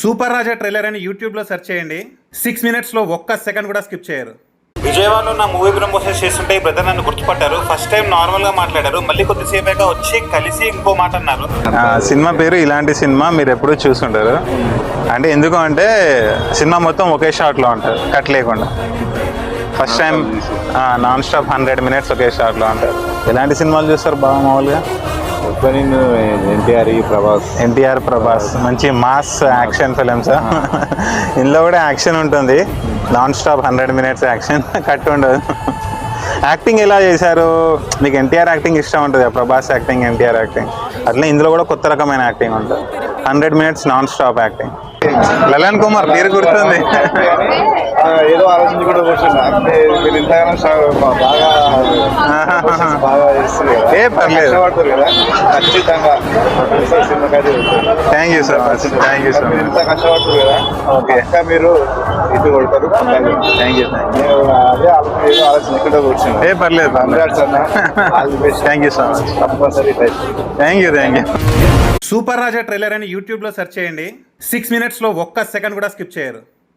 Super రాజా trailer అని యూట్యూబ్లో search చేయండి. 6 minutesలో ఒక్క సెకండ్ కూడా స్కిప్ చేయరు. విజయవాడలో నా మూవీ ప్రమోషన్ చేస్తుంటే ఈ బ్రదర్ నన్ను గుర్తుపట్టారు. ఫస్ట్ టైం నార్మల్గా మాట్లాడారు, మళ్ళీ కొద్దిసేపేగా వచ్చి కలిసి ఇంకో మాట అన్నారు. సినిమా పేరు ఇలాంటి సినిమా మీరు ఎప్పుడూ చూస్తుంటారు. అంటే ఎందుకు అంటే సినిమా మొత్తం ఒకే షాట్లో ఉంటుంది, కట్ లేకుండా. First time non stop 100 minutes ఒకే షాట్లో ఉంటారు. ఎలాంటి సినిమాలు చూస్తారు బాగా మామూలుగా? ఎన్టీఆర్ ప్రభాస్ మంచి మాస్ యాక్షన్ ఫిలిమ్స్. ఇందులో కూడా యాక్షన్ ఉంటుంది, non stop 100 minutes action, cut ఉండదు. యాక్టింగ్ ఎలా చేశారు? మీకు ఎన్టీఆర్ యాక్టింగ్ ఇష్టం ఉంటుంది, ప్రభాస్ యాక్టింగ్, ఎన్టీఆర్ యాక్టింగ్, అట్లా ఇందులో కూడా కొత్త రకమైన యాక్టింగ్ ఉంటుంది. 100 minutes non stop acting. Lallan Kumar పేరు గుర్తుంది. ఏదో ఆలోచించి కూడా మీరు ఇంతగానో బాగా ఏ పర్లేదు, కదా ఖచ్చితంగా thank you so much. Thank you so much. ఇంత కష్టపడుతుంది కదా, ఓకే, మీరు ఇది కొడతారు. Thank you. అదే ఆలోచించకుండా కూర్చున్నాను. ఏ పర్లేదు, థ్యాంక్ యూ సో మచ్. తప్పనిసరి thank you. Super Raja trailer అని యూట్యూబ్లో సెర్చ్ చేయండి. 6 minutesలో ఒక్క సెకండ్ కూడా స్కిప్ చేయరు.